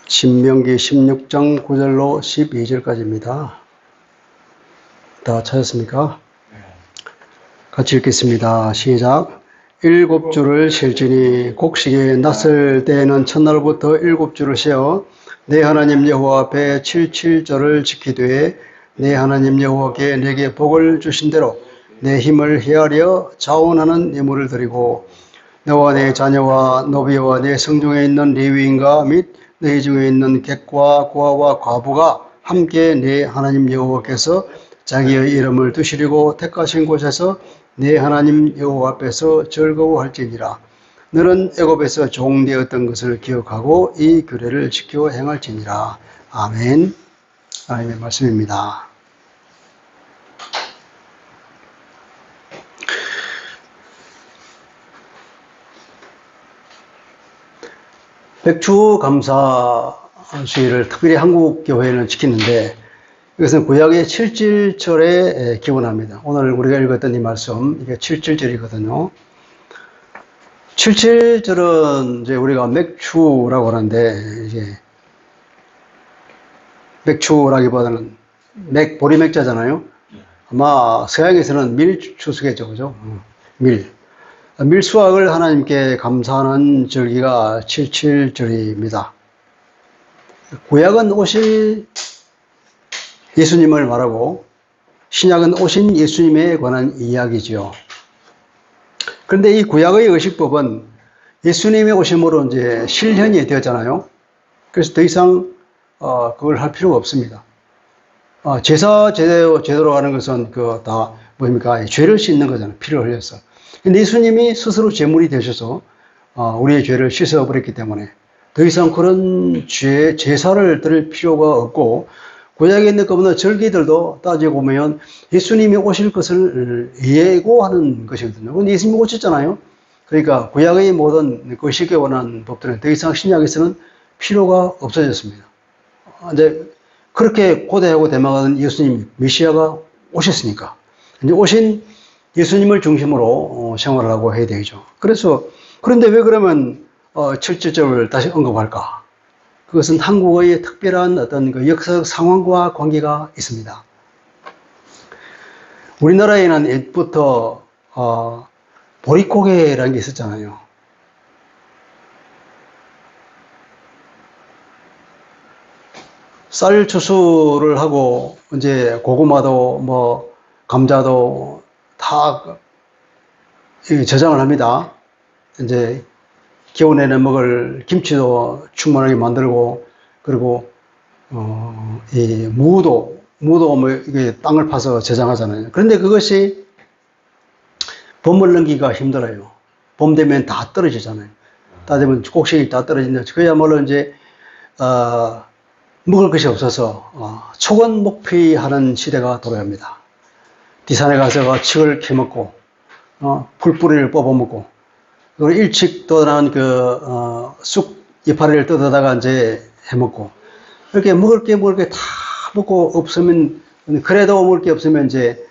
신명기 16장 9절로 12절까지입니다. 다 찾았습니까? 같이 읽겠습니다. 시작. 7주를 셀지니 곡식이 났을 때에는 첫날부터 7주를 세어 내 하나님 여호와 앞에 77절을 지키되 내 하나님 여호와께 내게 복을 주신 대로 내 힘을 헤아려 자원하는 예물을 드리고 너와 내 자녀와 노비와 내 성중에 있는 레위인과 및 너희 중에 있는 객과 고아와 과부가 함께 내 하나님 여호와께서 자기의 이름을 두시리고 택하신 곳에서 내 하나님 여호와 앞에서 즐거워할지니라. 너는 애굽에서 종되었던 것을 기억하고 이 규례를 지켜 행할지니라. 아멘. 하나님의 말씀입니다. 백추감사주의를 특별히 한국 교회는 지키는데 이것은 구약의 7절에 기원합니다. 오늘 우리가 읽었던 이 말씀, 이게 7절이거든요. 7절은 이제 우리가 맥추라고 하는데, 이게 맥추라기보다는 보리맥자잖아요. 아마 서양에서는 밀추수겠죠, 그죠? 밀수확을 하나님께 감사하는 절기가 77절입니다. 구약은 오실 예수님을 말하고 신약은 오신 예수님에 관한 이야기지요. 그런데 이 구약의 의식법은 예수님의 오심으로 이제 실현이 되었잖아요. 그래서 더 이상 그걸 할 필요가 없습니다. 제사 제대로 하는 것은 다 뭡니까? 죄를 씻는 거잖아요. 피를 흘려서. 근데 예수님이 스스로 제물이 되셔서 우리의 죄를 씻어버렸기 때문에 더 이상 그런 제사를 드릴 필요가 없고, 구약에 있는 것보다 절기들도 따지고 보면 예수님이 오실 것을 예고하는 것이거든요. 근데 예수님이 오셨잖아요. 그러니까 구약의 모든 의식에 관한 법들은 더 이상 신약에서는 필요가 없어졌습니다. 이제 그렇게 고대하고 대망하는 예수님, 메시아가 오셨으니까 이제 오신 예수님을 중심으로 생활을 하고 해야 되죠. 그런데 왜 그러면 7절을 다시 언급할까? 그것은 한국의 특별한 어떤 그 역사적 상황과 관계가 있습니다. 우리나라에는 옛부터 보릿고개라는 게 있었잖아요. 쌀 추수를 하고 이제 고구마도 뭐 감자도 다 저장을 합니다. 이제 겨울에는 먹을 김치도 충분하게 만들고, 그리고 이 무도 뭐 이게 땅을 파서 저장하잖아요. 그런데 그것이 봄을 넘기기가 힘들어요. 봄 되면 다 떨어지잖아요. 따지면 곡식이 다 떨어진다. 그야말로 이제 먹을 것이 없어서 초건목피하는 시대가 돌아옵니다. 디산에 가서 칡을 캐먹고 풀뿌리를 뽑아먹고, 그리고 일찍 떠난 쑥 이파리를 뜯어다가 이제 해먹고, 이렇게 먹을 게 다 먹고 없으면, 그래도 먹을 게 없으면 이제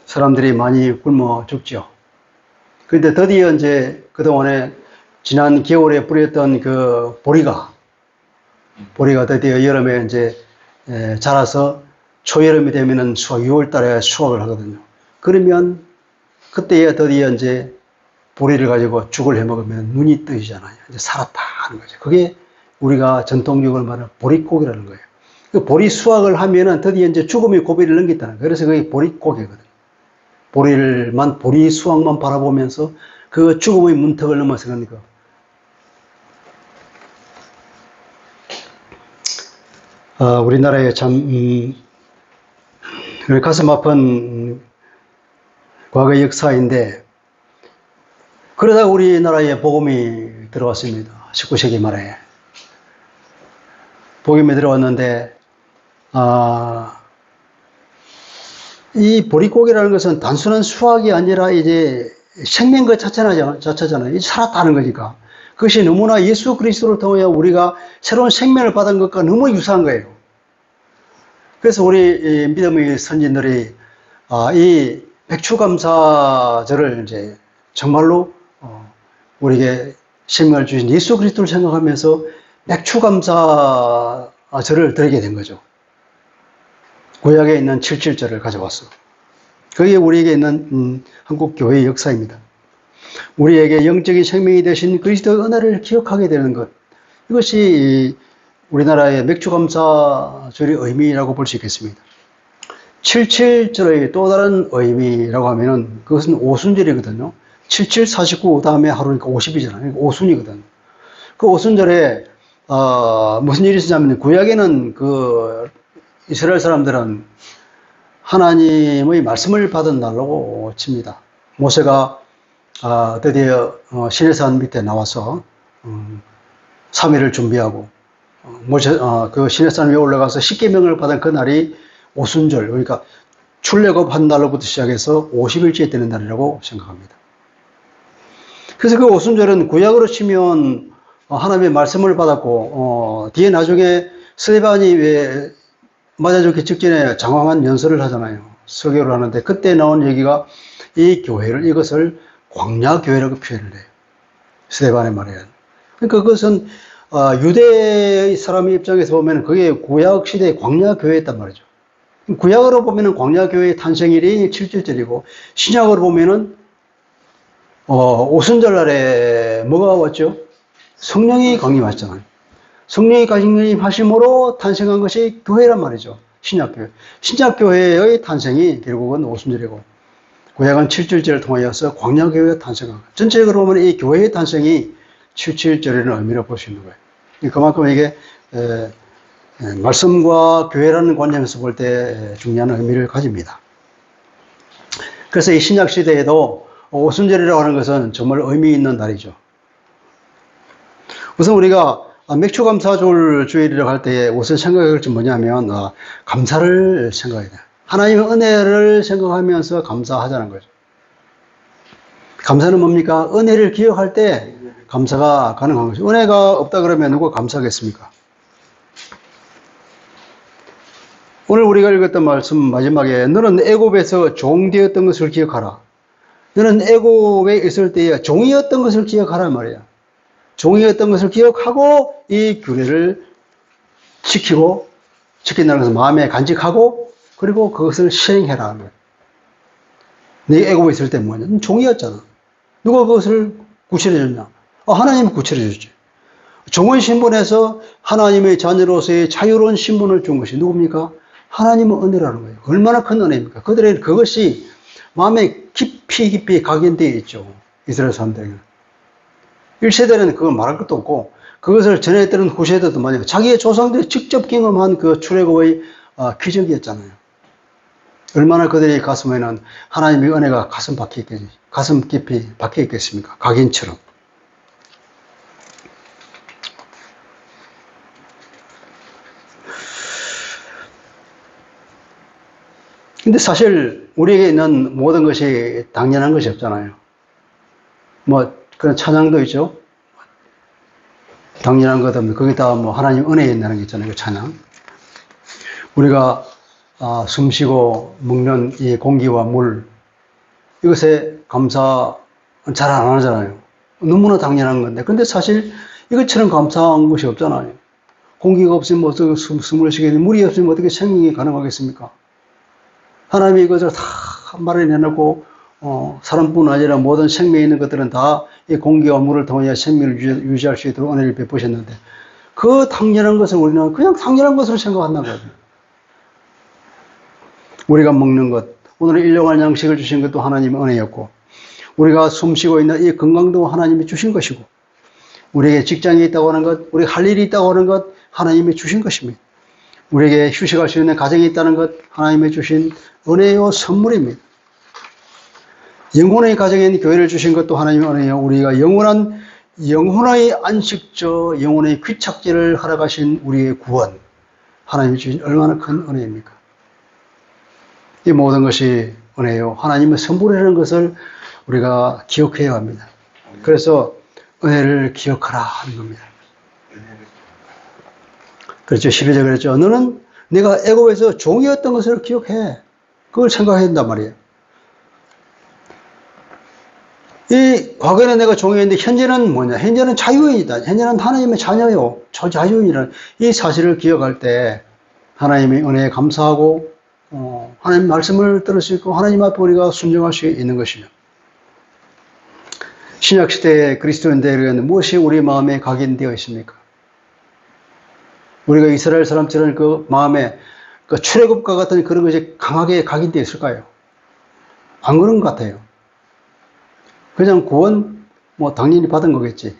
사람들이 많이 굶어 죽죠. 그런데 드디어 이제 그동안에 지난 겨울에 뿌렸던 그 보리가 드디어 여름에 이제 자라서 초여름이 되면은 6월 달에 수확을 하거든요. 그러면 그때야 드디어 이제 보리를 가지고 죽을 해 먹으면 눈이 뜨이잖아요. 이제 살았다 하는 거죠. 그게 우리가 전통적으로 말하는 보릿고개라는 거예요. 그 보리 수확을 하면은 드디어 이제 죽음이 고비를 넘겼다는 거예요. 그래서 그게 보릿고개거든요. 보리 수확만 바라보면서 그 죽음의 문턱을 넘어서는 거. 우리나라에 참 가슴 아픈 과거의 역사인데, 그러다가 우리나라에 복음이 들어왔습니다. 19세기 말에. 복음이 들어왔는데, 이 보릿고개라는 것은 단순한 수확이 아니라 이제 생명 그 자체잖아요. 살았다는 거니까. 그것이 너무나 예수 그리스도를 통하여 우리가 새로운 생명을 받은 것과 너무 유사한 거예요. 그래서 우리 믿음의 선진들이 이 백추감사절을 이제 정말로 우리에게 생명을 주신 예수 그리스도를 생각하면서 맥추감사절을 드리게 된 거죠. 구약에 있는 77절을 가져왔어. 그게 우리에게 있는 한국 교회의 역사입니다. 우리에게 영적인 생명이 되신 그리스도의 은혜를 기억하게 되는 것. 이것이 우리나라의 맥추감사절의 의미라고 볼 수 있겠습니다. 77절의 또 다른 의미라고 하면은 그것은 오순절이거든요. 77, 49 다음에 하루니까 50이잖아요. 오순이거든요. 그 오순절에 무슨 일이 있었냐면 구약에는 그 이스라엘 사람들은 하나님의 말씀을 받은 날로 칩니다. 모세가 드디어 시내산 밑에 나와서 3일을 준비하고 그 시내산 위에 올라가서 십계명을 받은 그 날이 오순절, 그러니까 출애굽한 날로부터 시작해서 50일째 되는 날이라고 생각합니다. 그래서 그 오순절은 구약으로 치면 하나님의 말씀을 받았고 뒤에 나중에 스데반이 왜 맞아 죽기 직전에 장황한 연설을 하잖아요. 설교를 하는데 그때 나온 얘기가 이 교회를 이것을 광야교회라고 표현을 해요. 스데반의 말이에요. 그러니까 그것은 유대 사람의 입장에서 보면 그게 구약 시대의 광야교회였단 말이죠. 구약으로 보면은 광야교회의 탄생일이 7절이고 신약으로 보면은 오순절 날에 뭐가 왔죠? 성령이 강림하셨잖아요. 성령이 강림하심으로 탄생한 것이 교회란 말이죠. 신약교회. 신약교회의 탄생이 결국은 오순절이고 구약은 7절을 통하여서 광야교회가 탄생한 거예요. 전체적으로 보면 이 교회의 탄생이 77절이라는 의미로 볼 수 있는 거예요. 그만큼 이게 말씀과 교회라는 관점에서 볼 때 중요한 의미를 가집니다. 그래서 이 신약 시대에도 오순절이라고 하는 것은 정말 의미 있는 날이죠. 우선 우리가 맥추감사절 주일이라고 할 때 우선 생각할 것이 뭐냐면 감사를 생각해야 돼요. 하나님의 은혜를 생각하면서 감사하자는 거죠. 감사는 뭡니까? 은혜를 기억할 때 감사가 가능한 것이죠. 은혜가 없다 그러면 누가 감사하겠습니까? 오늘 우리가 읽었던 말씀 마지막에 너는 애굽에서 종되었던 것을 기억하라. 너는 애굽에 있을 때에 종이었던 것을 기억하라 말이야. 종이었던 것을 기억하고 이 규례를 지킨다는 것은 마음에 간직하고 그리고 그것을 실행해라. 네 애굽에 있을 때 뭐냐? 종이었잖아. 누가 그것을 구실해 줬냐? 하나님이 구실해 줬지. 종의 신분에서 하나님의 자녀로서의 자유로운 신분을 준 것이 누굽니까? 하나님의 은혜라는 거예요. 얼마나 큰 은혜입니까? 그들에게 그것이 마음에 깊이 각인되어 있죠. 이스라엘 사람들에게는. 1세대는 그걸 말할 것도 없고 그것을 전해드는 후세대도 마찬가지고 자기의 조상들이 직접 경험한 그 출애굽의 기적이었잖아요. 얼마나 그들의 가슴에는 하나님의 은혜가 가슴 깊이 박혀 있겠습니까? 각인처럼. 근데 사실 우리에게 있는 모든 것이 당연한 것이 없잖아요. 그런 찬양도 있죠. 당연한 것 없는데 거기다 하나님 은혜에 있다는 게 있잖아요. 그 찬양. 우리가 숨 쉬고 먹는 이 공기와 물 이것에 감사 잘 안 하잖아요. 너무나 당연한 건데 근데 사실 이것처럼 감사한 것이 없잖아요. 공기가 없으면 어떻게 숨을 쉬겠니? 물이 없으면 어떻게 생명이 가능하겠습니까? 하나님이 이것을 다 마련해놓고 사람뿐 아니라 모든 생명이 있는 것들은 다 이 공기와 물을 통해 생명을 유지할 수 있도록 은혜를 베푸셨는데 그 당연한 것을 우리는 그냥 당연한 것으로 생각한다는 거죠. 우리가 먹는 것, 오늘 일용할 양식을 주신 것도 하나님의 은혜였고 우리가 숨쉬고 있는 이 건강도 하나님이 주신 것이고 우리에게 직장이 있다고 하는 것, 우리가 할 일이 있다고 하는 것 하나님이 주신 것입니다. 우리에게 휴식할 수 있는 가정이 있다는 것 하나님이 주신 은혜요 선물입니다. 영혼의 가정에 있는 교회를 주신 것도 하나님의 은혜요. 우리가 영혼의 안식처, 영혼의 귀착지를 허락하신 우리의 구원 하나님이 주신 얼마나 큰 은혜입니까? 이 모든 것이 은혜요. 하나님의 선물이라는 것을 우리가 기억해야 합니다. 그래서 은혜를 기억하라 하는 겁니다. 그렇죠. 12절 그랬죠. 너는 내가 애굽에서 종이었던 것을 기억해. 그걸 생각해야 된단 말이에요. 이 과거에는 내가 종이었는데 현재는 뭐냐? 현재는 자유인이다. 현재는 하나님의 자녀요. 자유인이라는 이 사실을 기억할 때 하나님의 은혜에 감사하고 하나님 말씀을 들을 수 있고 하나님 앞에 우리가 순종할 수 있는 것이며 신약시대의 그리스도인들에게는 무엇이 우리 마음에 각인되어 있습니까? 우리가 이스라엘 사람처럼 그 마음에 그 출애굽과 같은 그런 것이 강하게 각인되어 있을까요? 안 그런 것 같아요. 그냥 구원 뭐 당연히 받은 거겠지.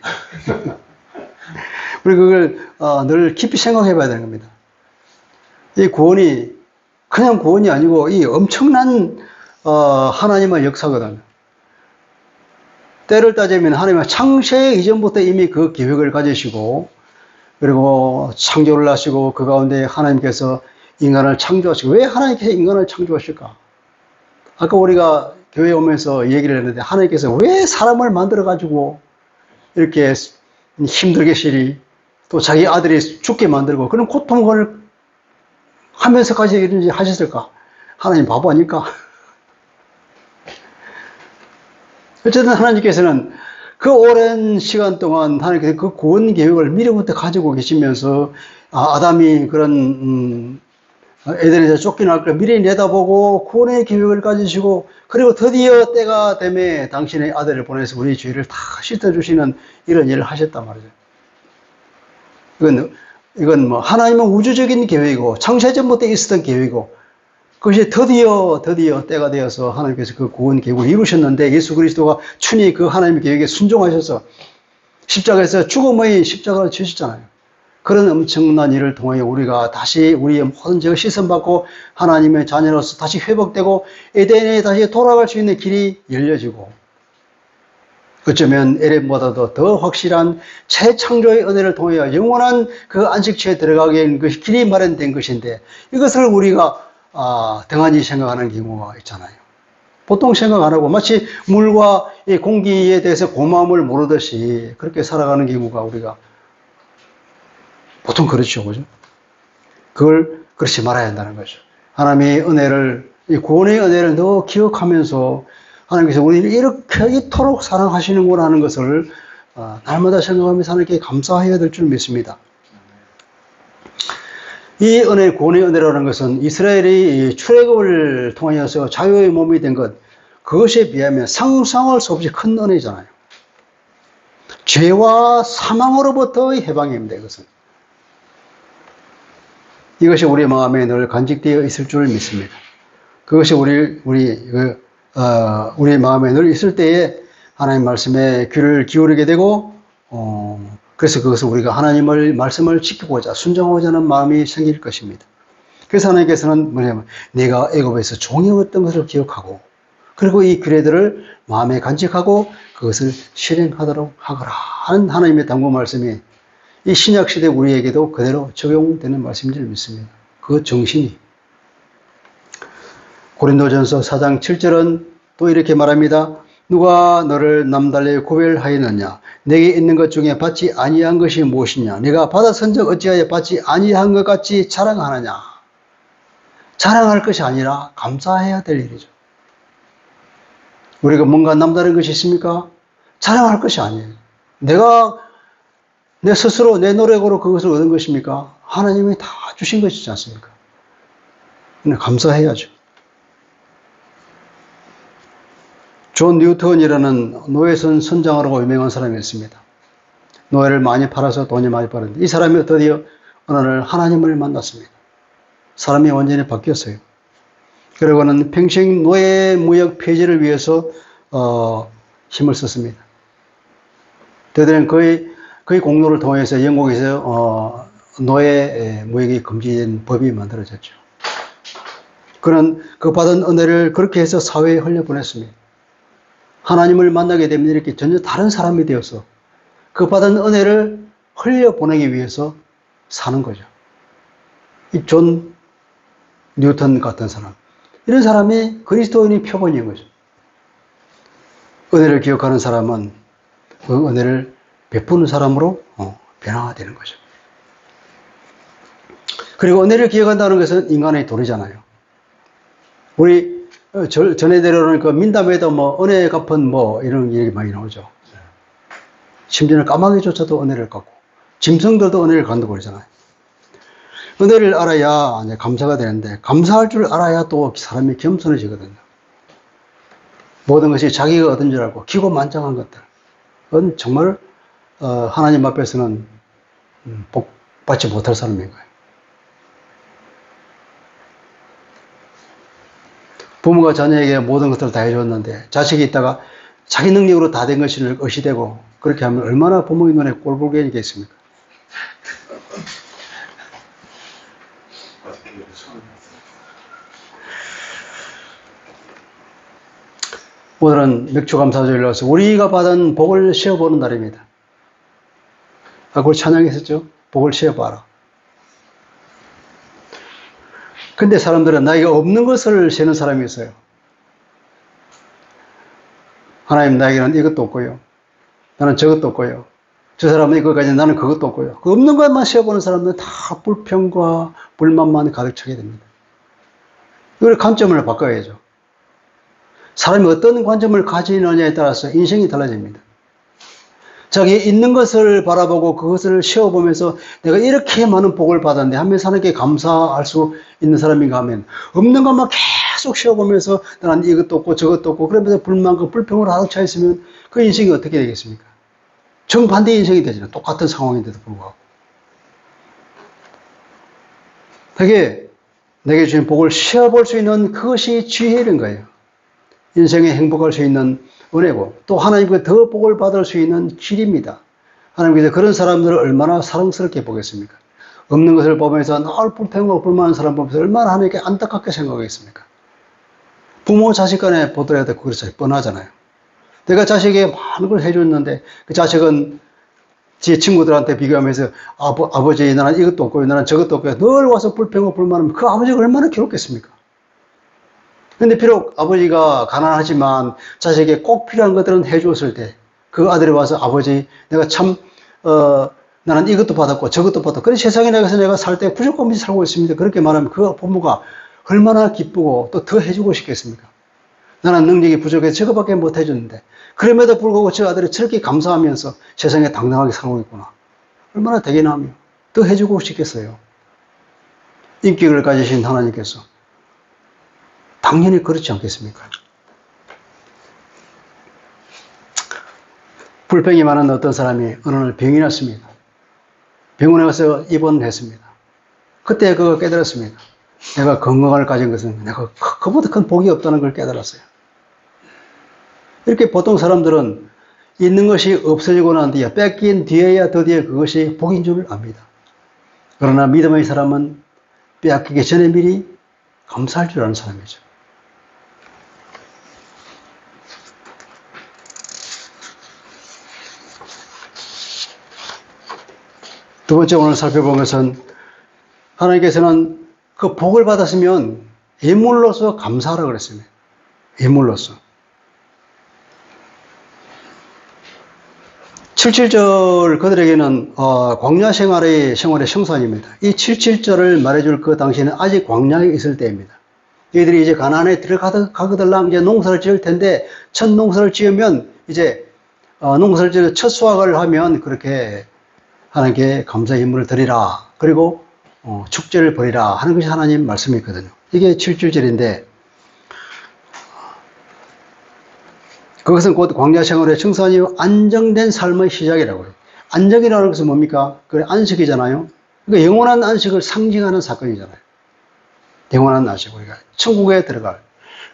우리 그걸 늘 깊이 생각해 봐야 되는 겁니다. 이 구원이 그냥 구원이 아니고 이 엄청난 하나님의 역사거든요. 때를 따지면 하나님은 창세 이전부터 이미 그 계획을 가지시고 그리고 창조를 하시고 그 가운데 하나님께서 인간을 창조하시고 왜 하나님께서 인간을 창조하실까? 아까 우리가 교회에 오면서 얘기를 했는데 하나님께서 왜 사람을 만들어 가지고 이렇게 힘들게 시리 또 자기 아들이 죽게 만들고 그런 고통을 하면서까지 이런지 하셨을까? 하나님 바보 아닐까? 어쨌든 하나님께서는 그 오랜 시간 동안 하나님께서 그 구원 계획을 미리부터 가지고 계시면서 아담이 그런 에덴에서 쫓겨날 걸 미리 내다보고 구원의 계획을 가지시고 그리고 드디어 때가 되매 당신의 아들을 보내서 우리 죄를 다 씻어주시는 이런 일을 하셨단 말이죠. 이건 뭐 하나님은 우주적인 계획이고 창세전부터 있었던 계획이고 그것이 드디어 때가 되어서 하나님께서 그 구원 계획을 이루셨는데 예수 그리스도가 친히 그 하나님의 계획에 순종하셔서 십자가에서 죽음의 십자가를 지셨잖아요. 그런 엄청난 일을 통하여 우리가 다시 우리의 모든 죄가 씻음받고 하나님의 자녀로서 다시 회복되고 에덴에 다시 돌아갈 수 있는 길이 열려지고 어쩌면 에덴보다도 더 확실한 재창조의 은혜를 통하여 영원한 그 안식처에 들어가게 된 것이 길이 마련된 것인데 이것을 우리가 등한히 생각하는 경우가 있잖아요. 보통 생각 안 하고 마치 물과 이 공기에 대해서 고마움을 모르듯이 그렇게 살아가는 경우가 우리가 보통 그렇죠. 그죠? 그걸 그렇지 말아야 한다는 거죠. 하나님의 은혜를, 이 구원의 은혜를 더 기억하면서 하나님께서 우리를 이렇게 이토록 사랑하시는구나 하는 것을 날마다 생각하면서 하나님께 감사해야 될 줄 믿습니다. 이 은혜, 구원의 은혜라는 것은 이스라엘이 출애굽을 통하여서 자유의 몸이 된 것, 그것에 비하면 상상할 수 없이 큰 은혜잖아요. 죄와 사망으로부터의 해방입니다. 이것이 우리 마음에 늘 간직되어 있을 줄 믿습니다. 그것이 우리 마음에 늘 있을 때에 하나님 말씀에 귀를 기울이게 되고, 그래서 그것을 우리가 하나님의 말씀을 지키고자 순종하고자 하는 마음이 생길 것입니다. 그래서 하나님께서는 뭐냐면 내가 애굽에서 종이었던 것을 기억하고 그리고 이 규례들을 마음에 간직하고 그것을 실행하도록 하거라 하는 하나님의 당부 말씀이 이 신약시대 우리에게도 그대로 적용되는 말씀인 줄 믿습니다. 그 정신이 고린도전서 4장 7절은 또 이렇게 말합니다. 누가 너를 남달리 구별하였느냐? 내게 있는 것 중에 받지 아니한 것이 무엇이냐? 내가 받았은즉 어찌하여 받지 아니한 것 같이 자랑하느냐? 자랑할 것이 아니라 감사해야 될 일이죠. 우리가 뭔가 남다른 것이 있습니까? 자랑할 것이 아니에요. 내 스스로 내 노력으로 그것을 얻은 것입니까? 하나님이 다 주신 것이지 않습니까? 감사해야죠. 존 뉴턴이라는 노예선 선장으로 유명한 사람이 있습니다. 노예를 많이 팔아서 돈이 많이 벌었는데 이 사람이 드디어 어느 날 하나님을 만났습니다. 사람이 완전히 바뀌었어요. 그리고는 평생 노예 무역 폐지를 위해서 힘을 썼습니다. 그들은 그의 공로를 통해서 영국에서 노예 무역이 금지된 법이 만들어졌죠. 그는 그 받은 은혜를 그렇게 해서 사회에 흘려보냈습니다. 하나님을 만나게 되면 이렇게 전혀 다른 사람이 되어서 그 받은 은혜를 흘려보내기 위해서 사는 거죠. 이 존 뉴턴 같은 사람. 이런 사람이 그리스도인의 표본인 거죠. 은혜를 기억하는 사람은 그 은혜를 베푸는 사람으로 변화되는 거죠. 그리고 은혜를 기억한다는 것은 인간의 도리잖아요. 우리 전해대로는 그 민담에도 뭐 은혜 갚은 뭐 이런 얘기 많이 나오죠. 심지어는 까마귀조차도 은혜를 갚고 짐승들도 은혜를 간다고 그러잖아요. 은혜를 알아야 이제 감사가 되는데 감사할 줄 알아야 또 사람이 겸손해지거든요. 모든 것이 자기가 얻은 줄 알고 기고만장한 것들은 정말 하나님 앞에서는 복받지 못할 사람인 거예요. 부모가 자녀에게 모든 것들을 다 해줬는데 자식이 있다가 자기 능력으로 다 된 것을 의시되고 그렇게 하면 얼마나 부모의 눈에 꼴불견이겠습니까? 오늘은 맥주감사절이라서 우리가 받은 복을 쉬어보는 날입니다. 그걸 찬양했었죠? 복을 쉬어봐라. 근데 사람들은 나에게 없는 것을 세는 사람이 있어요. 하나님, 나에게는 이것도 없고요. 나는 저것도 없고요. 저 사람은 이거 가지고 나는 그것도 없고요. 그 없는 것만 세어보는 사람들은 다 불평과 불만만 가득 차게 됩니다. 이걸 관점을 바꿔야죠. 사람이 어떤 관점을 가지느냐에 따라서 인생이 달라집니다. 자기 있는 것을 바라보고 그것을 쉬어보면서 내가 이렇게 많은 복을 받았는데 하면서 하나님께 감사할 수 있는 사람인가 하면 없는 것만 계속 쉬어보면서 나는 이것도 없고 저것도 없고 그러면서 불만과 불평으로 가득 차 있으면 그 인생이 어떻게 되겠습니까? 정반대의 인생이 되잖아요. 똑같은 상황인데도 불구하고. 그게 내게 주신 복을 쉬어볼 수 있는 그것이 지혜인 거예요. 인생에 행복할 수 있는 은혜고 또 하나님께 더 복을 받을 수 있는 길입니다. 하나님께서 그런 사람들을 얼마나 사랑스럽게 보겠습니까? 없는 것을 보면서 늘 불평하고 불만한 사람 보면서 얼마나 하나님께 안타깝게 생각하겠습니까? 부모 자식 간에 보더라도 그것이 뻔하잖아요. 내가 자식에게 많은 걸 해줬는데 그 자식은 제 친구들한테 비교하면서 아버지 나는 이것도 없고 나는 저것도 없고 늘 와서 불평하고 불만하면 그 아버지가 얼마나 괴롭겠습니까? 근데 비록 아버지가 가난하지만 자식에게 꼭 필요한 것들은 해주었을 때 그 아들이 와서 아버지 내가 참 나는 이것도 받았고 저것도 받았고 그래 세상에 나가서 내가 살 때 부족함이 살고 있습니다. 그렇게 말하면 그 부모가 얼마나 기쁘고 또 더 해주고 싶겠습니까? 나는 능력이 부족해서 저것밖에 못 해줬는데 그럼에도 불구하고 저 아들이 저렇게 감사하면서 세상에 당당하게 살고 있구나. 얼마나 대견하며 더 해주고 싶겠어요. 인격을 가지신 하나님께서 당연히 그렇지 않겠습니까? 불평이 많은 어떤 사람이 어느 날 병이 났습니다. 병원에 가서 입원했습니다. 그때 그거 깨달았습니다. 내가 건강을 가진 것은 내가 그보다 큰 복이 없다는 걸 깨달았어요. 이렇게 보통 사람들은 있는 것이 없어지고 난 뒤에 뺏긴 뒤에야 드디어 그것이 복인 줄 압니다. 그러나 믿음의 사람은 빼앗기기 전에 미리 감사할 줄 아는 사람이죠. 두 번째 오늘 살펴본 것은 하나님께서는 그 복을 받았으면 예물로서 감사하라고 그랬습니다. 예물로서. 77절 그들에게는 광야 생활의 성산입니다. 이 77절을 말해줄 그 당시에는 아직 광야에 있을 때입니다. 얘들이 이제 가나안에 들어가거들랑 이제 농사를 지을 텐데 첫 농사를 지으면 이제 농사를 지어 첫 수확을 하면 그렇게 하나님께 감사 예물을 드리라. 그리고 축제를 벌이라 하는 것이 하나님 말씀이거든요. 이게 7절인데 그것은 곧 광야 생활의 청산이요 안정된 삶의 시작이라고 해요. 안정이라는 것은 뭡니까? 그래 안식이잖아요. 그러니까 영원한 안식을 상징하는 사건이잖아요. 영원한 안식, 우리가 천국에 들어갈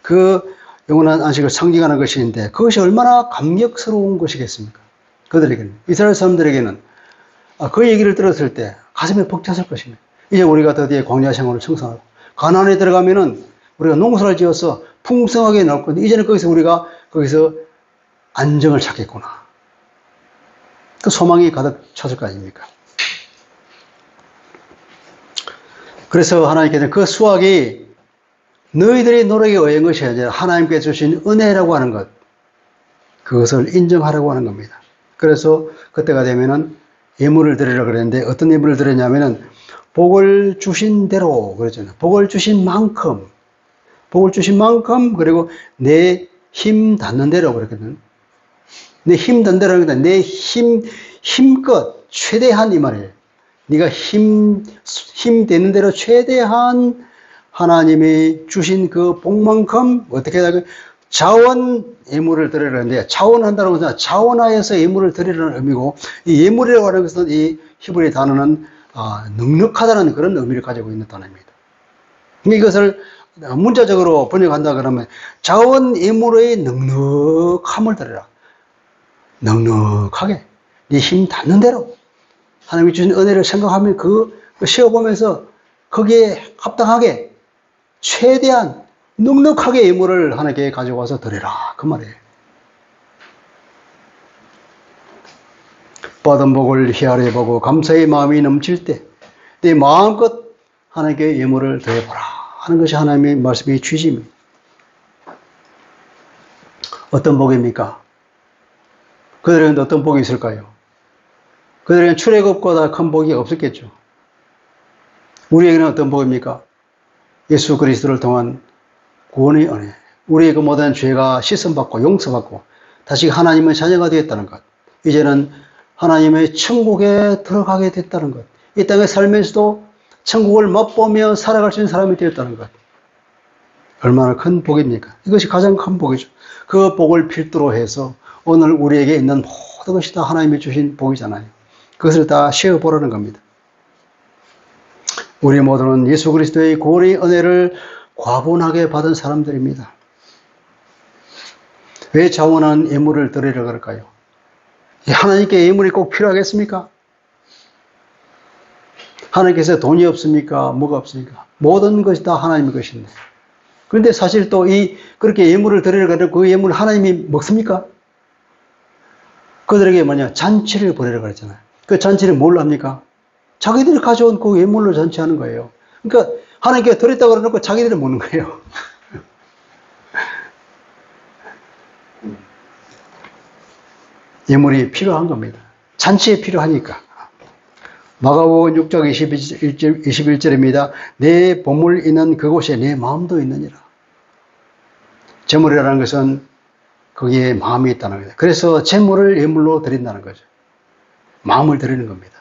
그 영원한 안식을 상징하는 것인데 그것이 얼마나 감격스러운 것이겠습니까? 그들에게는, 이스라엘 사람들에게는 그 얘기를 들었을 때 가슴에 벅찼을 것입니다. 이제 우리가 드디어 광야 생활을 청산하고 가나안에 들어가면은 우리가 농사를 지어서 풍성하게 나올 건데 이제는 우리가 거기서 안정을 찾겠구나. 그 소망이 가득 찼을 거 아닙니까? 그래서 하나님께서는 그 수확이 너희들의 노력에 의한 것이 아니라 하나님께 주신 은혜라고 하는 것, 그것을 인정하라고 하는 겁니다. 그래서 그때가 되면은 예물을 드리려고 그랬는데 어떤 예물을 드렸냐면은 복을 주신 대로 그러잖아요. 복을 주신 만큼 복을 주신 만큼, 그리고 내 힘 닿는 대로 그랬거든. 내 힘 닿는 대로 하니까 내 힘껏 최대한 이 말이에요. 네가 힘 되는 대로 최대한 하나님이 주신 그 복만큼 어떻게 하다 자원 예물을 드리라는데, 자원한다는 것은 자원하여서 예물을 드리라는 의미고, 이 예물이라고 하는 것은 이 히브리 단어는 넉넉하다는 그런 의미를 가지고 있는 단어입니다. 이것을 문자적으로 번역한다 그러면 자원 예물의 넉넉함을 드려라. 넉넉하게 네 힘 닿는 대로 하나님이 주신 은혜를 생각하면 그 쉬어보면서 거기에 합당하게 최대한 넉넉하게 예물을 하나님께 가지고 와서 드려라, 그 말이에요. 받은 복을 헤아려 보고 감사의 마음이 넘칠 때 내 마음껏 하나님께 예물을 드려보라 하는 것이 하나님의 말씀의 취지입니다. 어떤 복입니까? 그들에게는 어떤 복이 있을까요? 그들에게는 출애굽보다 큰 복이 없었겠죠. 우리에게는 어떤 복입니까? 예수 그리스도를 통한 구원의 은혜, 우리의 그 모든 죄가 씻음받고 용서받고 다시 하나님의 자녀가 되었다는 것, 이제는 하나님의 천국에 들어가게 됐다는 것, 이 땅에 살면서도 천국을 맛보며 살아갈 수 있는 사람이 되었다는 것, 얼마나 큰 복입니까? 이것이 가장 큰 복이죠. 그 복을 필두로 해서 오늘 우리에게 있는 모든 것이 다 하나님이 주신 복이잖아요. 그것을 다 쉬어보라는 겁니다. 우리 모두는 예수 그리스도의 구원의 은혜를 과분하게 받은 사람들입니다. 왜 자원한 예물을 드리려 그럴까요? 하나님께 예물이 꼭 필요하겠습니까? 하나님께서 돈이 없습니까? 뭐가 없습니까? 모든 것이 다 하나님의 것인데. 그런데 사실 또 그렇게 예물을 드리려 그러면 그 예물을 하나님이 먹습니까? 그들에게 잔치를 벌이라고 그랬잖아요. 그 잔치는 뭘 합니까? 자기들이 가져온 그 예물로 잔치하는 거예요. 그러니까 하나님께 드렸다고 그러놓고 자기들이 먹는 거예요. 예물이 필요한 겁니다. 잔치에 필요하니까. 마가복음 6장 21절입니다. 내 보물 있는 그곳에 내 마음도 있느니라. 재물이라는 것은 거기에 마음이 있다는 거죠. 그래서 재물을 예물로 드린다는 거죠. 마음을 드리는 겁니다.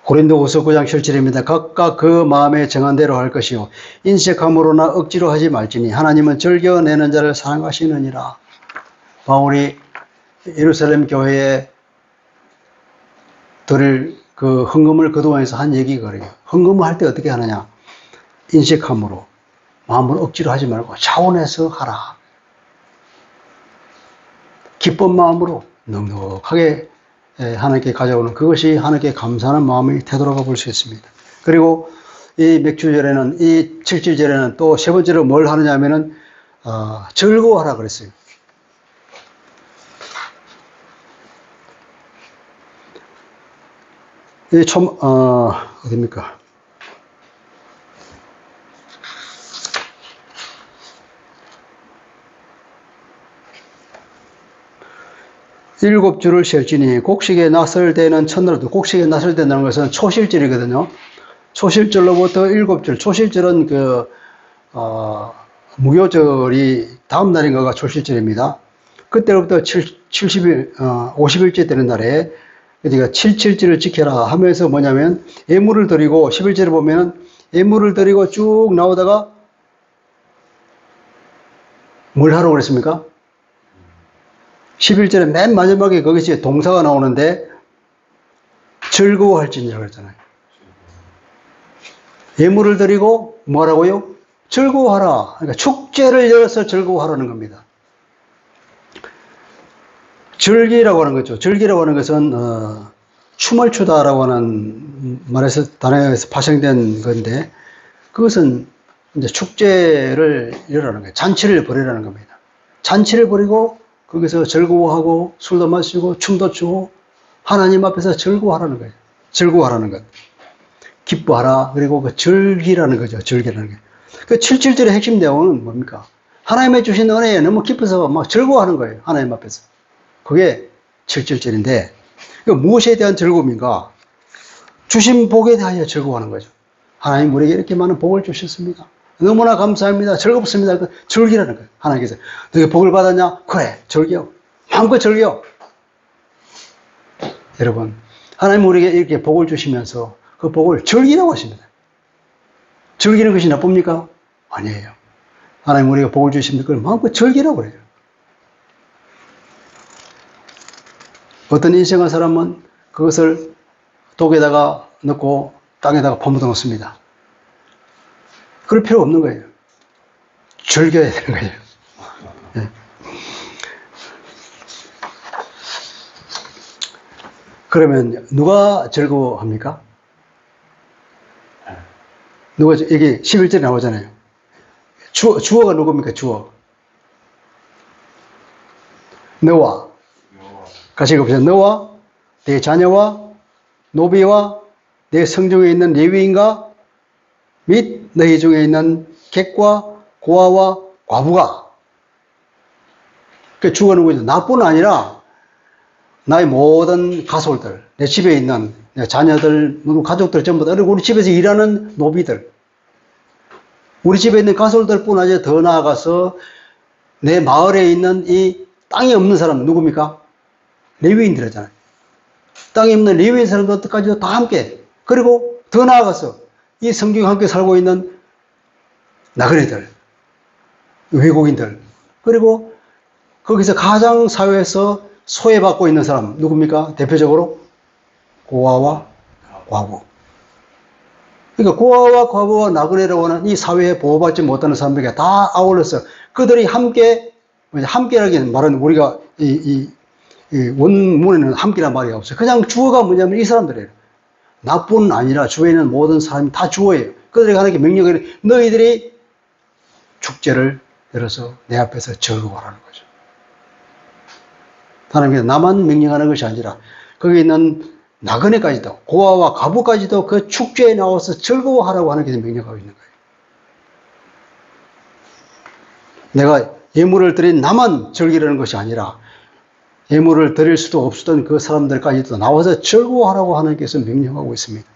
고린도후서 9장 7절입니다. 각각 그 마음에 정한 대로 할 것이요 인색함으로나 억지로 하지 말지니 하나님은 즐겨내는 자를 사랑하시느니라. 바울이 예루살렘 교회에 드릴 그 헌금을 거두어내서 한 얘기가 그래요. 헌금을 할 때 어떻게 하느냐? 인색함으로, 마음을 억지로 하지 말고 자원해서 하라. 기쁜 마음으로 넉넉하게 하나님께 가져오는, 그것이 하나님께 감사하는 마음의 태도라고 볼 수 있습니다. 그리고 이 맥주절에는, 이 칠칠절에는 또 세 번째로 뭘 하느냐 하면은 즐거워하라 그랬어요. 이 어딥니까? 일곱 주를 셀지니 곡식에 나설 때는 첫날도, 곡식에 나설 때라는 것은 초실절이거든요. 초실절로부터 일곱 줄, 초실절은 무교절이 다음 날인가가 초실절입니다. 그때로부터 50일째 되는 날에, 그러니까 7.7절을 지켜라 하면서 뭐냐면 예물을 드리고, 11절에 보면 예물을 드리고 쭉 나오다가 뭘 하라고 그랬습니까? 11절에 맨 마지막에 거기서 동사가 나오는데 즐거워할지니라 그랬잖아요. 예물을 드리고 뭐라고요? 즐거워하라. 그러니까 축제를 열어서 즐거워하라는 겁니다. 즐기라고 하는 거죠. 즐기라고 하는 것은 춤을 추다라고 하는 단어에서 파생된 건데, 그것은 이제 축제를 열어라는 거예요. 잔치를 벌이라는 겁니다. 잔치를 벌이고 거기서 즐거워하고 술도 마시고 춤도 추고 하나님 앞에서 즐거워하라는 거예요. 즐거워하라는 것. 기뻐하라. 그리고 그 즐기라는 거죠. 즐기라는 게. 그 7.7절의 핵심 내용은 뭡니까? 하나님의 주신 은혜에 너무 기뻐서 막 즐거워하는 거예요. 하나님 앞에서. 그게 7.7절인데, 무엇에 대한 즐거움인가? 주신 복에 대하여 즐거워하는 거죠. 하나님 우리에게 이렇게 많은 복을 주셨습니다. 너무나 감사합니다. 즐겁습니다. 즐기라는 거예요. 하나님께서. 너희 복을 받았냐? 그래. 즐겨. 마음껏 즐겨. 여러분, 하나님 우리에게 이렇게 복을 주시면서 그 복을 즐기라고 하십니다. 즐기는 것이 나쁩니까? 아니에요. 하나님 우리에게 복을 주시면 그걸 마음껏 즐기라고 그래요. 어떤 인생한 사람은 그것을 독에다가 넣고 땅에다가 퍼묻어 놓습니다. 그럴 필요 없는 거예요. 즐겨야 되는 거예요. 네. 그러면 누가 즐거워합니까? 누가, 이게 11절에 나오잖아요. 주어가 누굽니까? 주어. 너와. 같이 읽어보세요. 너와 내 자녀와 노비와 내 성중에 있는 레위인과 및 너희 중에 있는 객과 고아와 과부가. 그 주어는 누구죠? 나뿐 아니라 나의 모든 가솔들, 내 집에 있는 내 자녀들, 가족들 전부 다, 그리고 우리 집에서 일하는 노비들, 우리 집에 있는 가솔들뿐 아니라 더 나아가서 내 마을에 있는 이 땅이 없는 사람 누굽니까? 레위인들이잖아요. 땅이 없는 레위인 사람들까지도 다 함께, 그리고 더 나아가서 이 성경에 함께 살고 있는 나그네들, 외국인들, 그리고 거기서 가장 사회에서 소외받고 있는 사람 누굽니까? 대표적으로 고아와 과부. 그러니까 고아와 과부와 나그네라고 하는 이 사회에 보호받지 못하는 사람들에게 다 아울러서 그들이 함께라기는 말은 우리가 이 원문에는 함께란 말이 없어요. 그냥 주어가 뭐냐면 이 사람들이에요. 나뿐 아니라 주위에 있는 모든 사람이 다 주어예요. 그들에게 하나님께 명령을 너희들이 축제를 열어서 내 앞에서 즐거워하라는 거죠. 하나님께서 나만 명령하는 것이 아니라 거기 있는 나그네까지도 고아와 과부까지도 그 축제에 나와서 즐거워하라고 하나님께서 명령하고 있는 거예요. 내가 예물을 드린 나만 즐기려는 것이 아니라 예물을 드릴 수도 없었던 그 사람들까지도 나와서 즐거워하라고 하나님께서 명령하고 있습니다.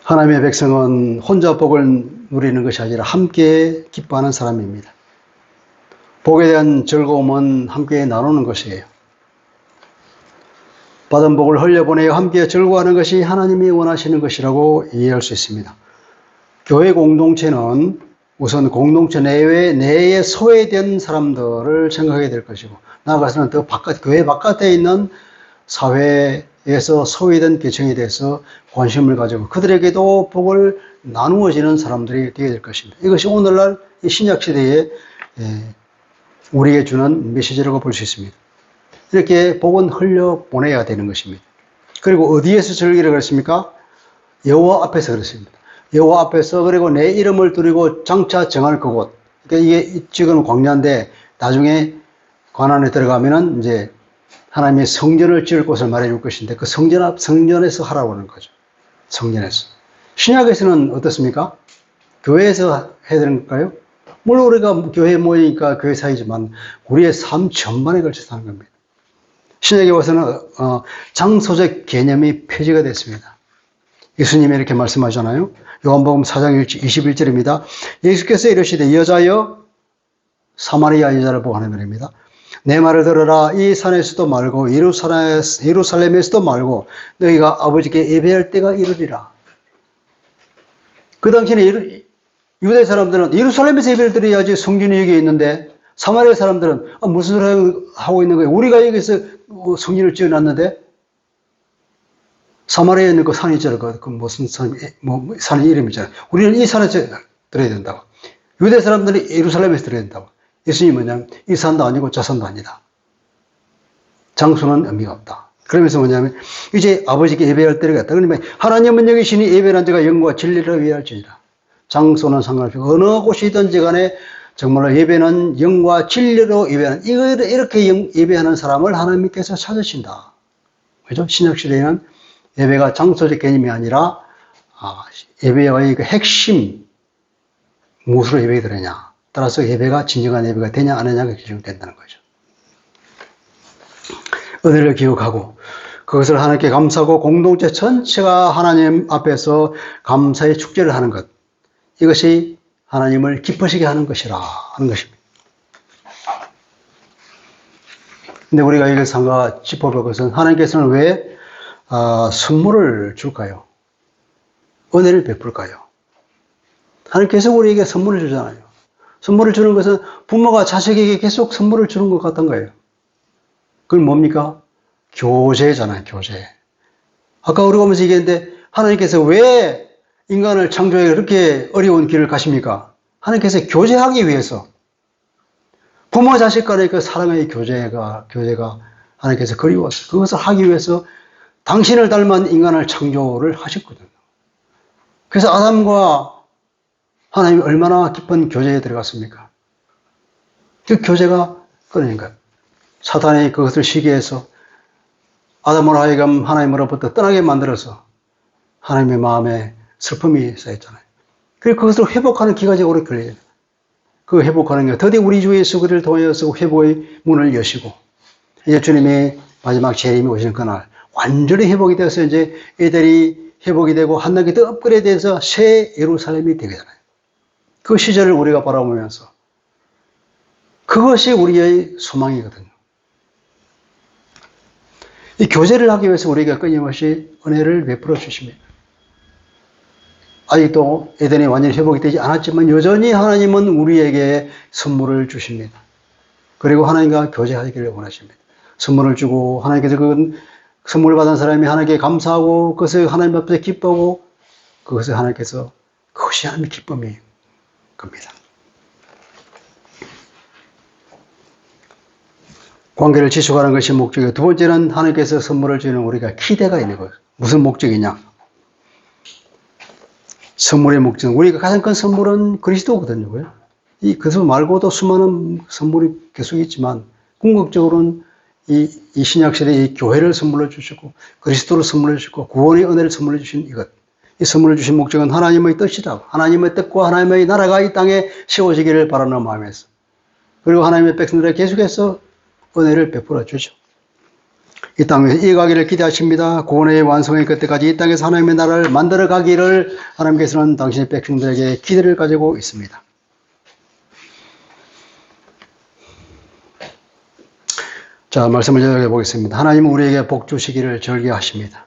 하나님의 백성은 혼자 복을 누리는 것이 아니라 함께 기뻐하는 사람입니다. 복에 대한 즐거움은 함께 나누는 것이에요. 받은 복을 흘려보내어 함께 즐거워하는 것이 하나님이 원하시는 것이라고 이해할 수 있습니다. 교회 공동체는 우선 공동체 내에 소외된 사람들을 생각하게 될 것이고, 나아가서는 더 교회 바깥에 있는 사회에서 소외된 계층에 대해서 관심을 가지고 그들에게도 복을 나누어지는 사람들이 되게 될 것입니다. 이것이 오늘날 이 신약시대에 우리에게 주는 메시지라고 볼 수 있습니다. 이렇게 복은 흘려보내야 되는 것입니다. 그리고 어디에서 즐기라고 그랬습니까? 여호와 앞에서 그랬습니다. 여호와 앞에서, 그리고 내 이름을 두르고 장차 정할 그곳. 그러니까 이게 지금 광야인데 나중에 관안에 들어가면은 이제 하나님의 성전을 지을 곳을 말해줄 것인데 그 성전에서 하라고 하는 거죠. 성전에서. 신약에서는 어떻습니까? 교회에서 해야 되는 걸까요? 물론 우리가 교회에 모이니까 교회 사이지만 우리의 삶 전반에 걸쳐서 하는 겁니다. 신약에 와서는 장소적 개념이 폐지가 됐습니다. 예수님이 이렇게 말씀하잖아요. 요한복음 4장 21절입니다. 예수께서 이르시되 여자여 사마리아 여자를 보고 하는 말입니다. 내 말을 들으라. 이 산에서도 말고 예루살렘에서도 말고 너희가 아버지께 예배할 때가 이르리라. 그 당시에는 유대 사람들은 예루살렘에서 예배를 드려야지 성전이 여기 있는데, 사마리아 사람들은 무슨 소리 하고 있는 거예요? 우리가 여기서 성전을 지어놨는데 사마리아에 있는 그 산이 있잖아요. 그 무슨 산, 산의 이름이잖아요. 우리는 이 산에서 드려야 된다고. 유대 사람들이 예루살렘에서 드려야 된다고. 예수님이 뭐냐면 이 산도 아니고 저 산도 아니다. 장소는 의미가 없다. 그러면서 뭐냐면 이제 아버지께 예배할 때가 있다. 그러면 하나님은 여기시니 예배한 자가 영과 진리를 위할지니라. 장소는 상관없이 어느 곳이든지 간에 정말로 예배는 영과 진리로 예배하는, 이렇게 예배하는 사람을 하나님께서 찾으신다. 그죠? 신약시대에는 예배가 장소적 개념이 아니라 예배의 그 핵심, 무엇으로 예배가 되느냐. 따라서 예배가 진정한 예배가 되냐 안 되냐가 결정된다는 거죠. 은혜를 기억하고 그것을 하나님께 감사하고 공동체 전체가 하나님 앞에서 감사의 축제를 하는 것. 이것이 하나님을 기쁘시게 하는 것이라 하는 것입니다. 근데 우리가 이걸 상가 짚어볼 것은 하나님께서는 왜 선물을 줄까요? 은혜를 베풀까요? 하나님께서 우리에게 선물을 주잖아요. 선물을 주는 것은 부모가 자식에게 계속 선물을 주는 것 같은 거예요. 그건 뭡니까? 교제잖아요, 교제. 아까 우리가 보면서 얘기했는데 하나님께서 왜 인간을 창조해 그렇게 어려운 길을 가십니까? 하나님께서 교제하기 위해서. 부모 자식 간의 그 사랑의 교제가 하나님께서 그리워서 그것을 하기 위해서 당신을 닮은 인간을 창조를 하셨거든요. 그래서 아담과 하나님이 얼마나 깊은 교제에 들어갔습니까? 그 교제가 끊어진 것. 사탄이 그것을 시기해서 아담으로 하여금 하나님으로부터 떠나게 만들어서 하나님의 마음에 슬픔이 쌓였잖아요. 그리고 그것을 회복하는 기간이 오래 걸려요. 그 회복하는 게 드디어 우리 주 예수 그리스도를 통해서 회복의 문을 여시고 이제 주님의 마지막 재림이 오시는 그날 완전히 회복이 되어서 이제 애들이 회복이 되고 한 단계 더 업그레이드돼서 새 예루살렘이 되잖아요. 그 시절을 우리가 바라보면서 그것이 우리의 소망이거든요. 이 교제를 하기 위해서 우리가 끊임없이 은혜를 베풀어 주십니다. 아직도 에덴이 완전히 회복이 되지 않았지만 여전히 하나님은 우리에게 선물을 주십니다. 그리고 하나님과 교제하기를 원하십니다. 선물을 주고 하나님께서 그 선물을 받은 사람이 하나님께 감사하고 그것을 하나님 앞에 기뻐하고 그것을 하나님께서 그것이 하나님의 기쁨인 겁니다. 관계를 지속하는 것이 목적이고 두 번째는 하나님께서 선물을 주는 우리가 기대가 있는 거예요. 무슨 목적이냐? 선물의 목적은 우리가 가장 큰 선물은 그리스도거든요. 이 그리스도 말고도 수많은 선물이 계속 있지만 궁극적으로는 이 신약시대에 이 교회를 선물로 주시고 그리스도를 선물로 주시고 구원의 은혜를 선물로 주신 이것. 이 선물을 주신 목적은 하나님의 뜻이라고 하나님의 뜻과 하나님의 나라가 이 땅에 세워지기를 바라는 마음에서 그리고 하나님의 백성들에게 계속해서 은혜를 베풀어 주죠. 이 땅에서 이어가기를 기대하십니다. 구원의 완성의 그때까지 이 땅에서 하나님의 나라를 만들어 가기를 하나님께서는 당신의 백성들에게 기대를 가지고 있습니다. 자, 말씀을 요약해 보겠습니다. 하나님은 우리에게 복 주시기를 절기하십니다.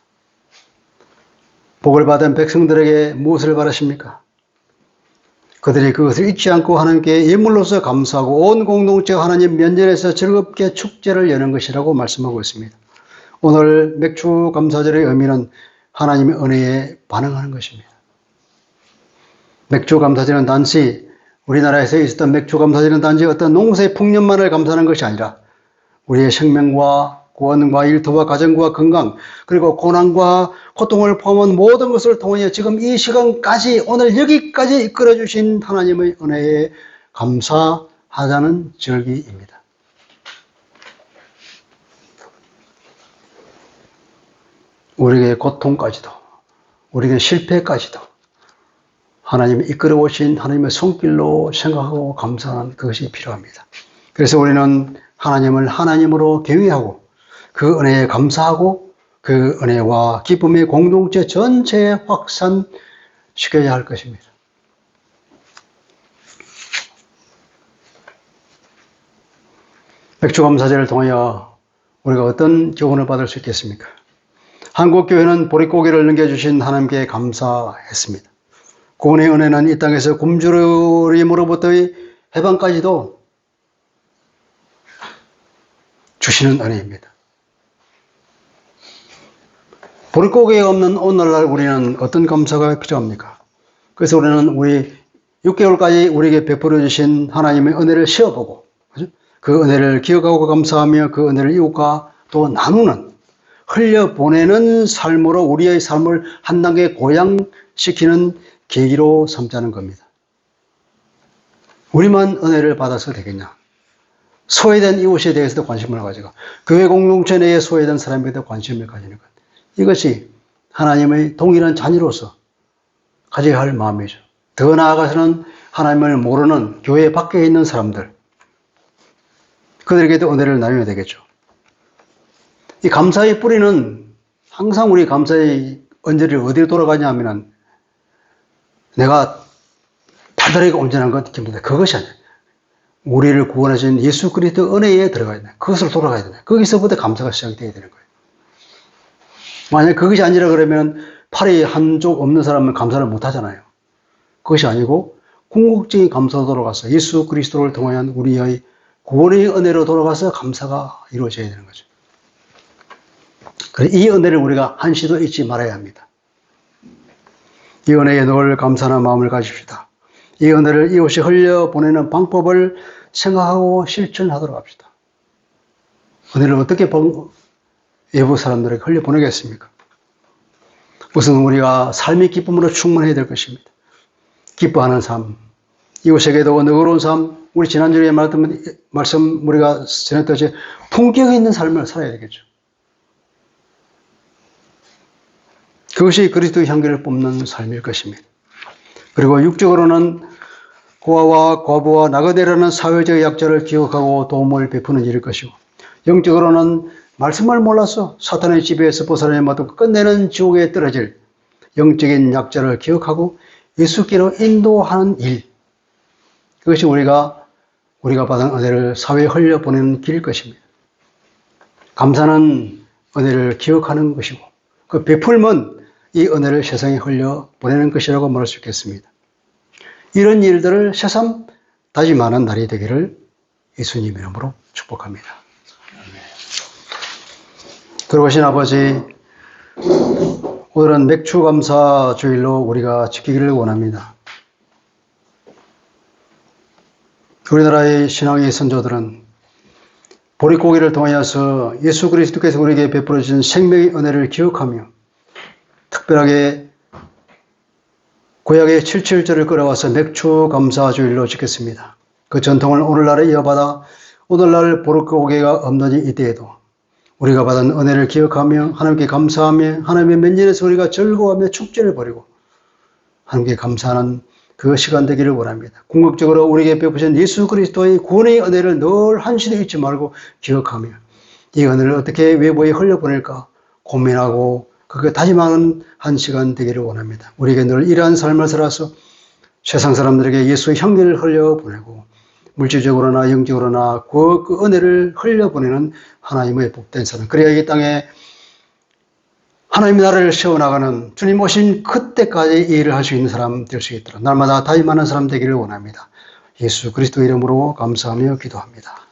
복을 받은 백성들에게 무엇을 바라십니까? 그들이 그것을 잊지 않고 하나님께 예물로서 감사하고 온 공동체가 하나님 면전에서 즐겁게 축제를 여는 것이라고 말씀하고 있습니다. 오늘 맥주 감사절의 의미는 하나님의 은혜에 반응하는 것입니다. 맥주 감사절은 단지 우리나라에서 있었던 맥주 감사절은 단지 어떤 농사의 풍년만을 감사하는 것이 아니라 우리의 생명과 구원과 일터와 가정과 건강 그리고 고난과 고통을 포함한 모든 것을 통해 지금 이 시간까지 오늘 여기까지 이끌어 주신 하나님의 은혜에 감사하자는 절기입니다. 우리에게 고통까지도 우리에게 실패까지도 하나님이 이끌어 오신 하나님의 손길로 생각하고 감사하는 그것이 필요합니다. 그래서 우리는 하나님을 하나님으로 경외하고 그 은혜에 감사하고 그 은혜와 기쁨의 공동체 전체에 확산시켜야 할 것입니다. 맥주감사제를 통하여 우리가 어떤 교훈을 받을 수 있겠습니까? 한국교회는 보릿고개를 넘겨주신 하나님께 감사했습니다. 구원의 은혜는 이 땅에서 굶주림으로부터의 해방까지도 주시는 은혜입니다. 보릿고개가 없는 오늘날 우리는 어떤 감사가 필요합니까? 그래서 우리는 우리 6개월까지 우리에게 베풀어 주신 하나님의 은혜를 쉬어보고 그 은혜를 기억하고 감사하며 그 은혜를 이웃과 또 나누는 흘려보내는 삶으로 우리의 삶을 한 단계 고양시키는 계기로 삼자는 겁니다. 우리만 은혜를 받아서 되겠냐? 소외된 이웃에 대해서도 관심을 가지고 교회 공동체 내에 소외된 사람에게도 관심을 가지는 것. 이것이 하나님의 동일한 자녀로서 가져야 할 마음이죠. 더 나아가서는 하나님을 모르는 교회 밖에 있는 사람들, 그들에게도 은혜를 나누어야 되겠죠. 이 감사의 뿌리는 항상 우리 감사의 언저리를 어디로 돌아가냐 하면은 내가 달달하게 온전한 것 기분다. 그것이 아니야. 우리를 구원하신 예수 그리스도 은혜에 들어가야 돼. 그것으로 돌아가야 돼. 거기서부터 감사가 시작이 되어야 되는 거예요. 만약 그것이 아니라 그러면 팔이 한쪽 없는 사람은 감사를 못 하잖아요. 그것이 아니고 궁극적인 감사로 돌아가서 예수 그리스도를 통한 우리의 구원의 은혜로 돌아가서 감사가 이루어져야 되는 거죠. 이 은혜를 우리가 한시도 잊지 말아야 합니다. 이 은혜에 늘 감사하는 마음을 가집시다. 이 은혜를 이웃이 흘려보내는 방법을 생각하고 실천하도록 합시다. 은혜를 어떻게 외부 사람들에게 흘려보내겠습니까? 우선 우리가 삶의 기쁨으로 충만해야 될 것입니다. 기뻐하는 삶, 이웃에게도 너그러운 삶, 우리 지난주에 말씀 우리가 전했듯이 품격 있는 삶을 살아야 되겠죠. 그것이 그리스도의 향기를 뿜는 삶일 것입니다. 그리고 육적으로는 고아와 과부와 나그네라는 사회적 약자를 기억하고 도움을 베푸는 일일 것이고, 영적으로는 말씀을 몰라서 사탄의 지배에서 벗어나면 끝내는 지옥에 떨어질 영적인 약자를 기억하고 예수께로 인도하는 일, 그것이 우리가 받은 은혜를 사회에 흘려보내는 길일 것입니다. 감사는 은혜를 기억하는 것이고, 그 베풀면 이 은혜를 세상에 흘려보내는 것이라고 말할 수 있겠습니다. 이런 일들을 새삼 다짐하는 날이 되기를 예수님 이름으로 축복합니다. 그러신 아버지, 오늘은 맥주 감사 주일로 우리가 지키기를 원합니다. 우리나라의 신앙의 선조들은 보릿고개를 통하여서 예수 그리스도께서 우리에게 베풀어 주신 생명의 은혜를 기억하며 특별하게 구약의 77절을 끌어와서 맥주 감사 주일로 지켰습니다. 그 전통을 오늘날에 이어받아 오늘날 보릿고개가 없는 이때에도 우리가 받은 은혜를 기억하며 하나님께 감사하며 하나님의 면전에서 우리가 즐거워하며 축제를 벌이고 하나님께 감사하는 그 시간 되기를 원합니다. 궁극적으로 우리에게 베푸신 예수 그리스도의 구원의 은혜를 늘 한시도 잊지 말고 기억하며 이 은혜를 어떻게 외부에 흘려보낼까 고민하고 그렇게 다짐하는 한 시간 되기를 원합니다. 우리에게 늘 이러한 삶을 살아서 세상 사람들에게 예수의 향기를 흘려보내고 물질적으로나 영적으로나 그 은혜를 흘려보내는 하나님의 복된 사람, 그래야 이 땅에 하나님의 나라를 세워나가는 주님 오신 그때까지 이 일을 할 수 있는 사람 될 수 있도록 날마다 다짐하는 사람 되기를 원합니다. 예수 그리스도 이름으로 감사하며 기도합니다.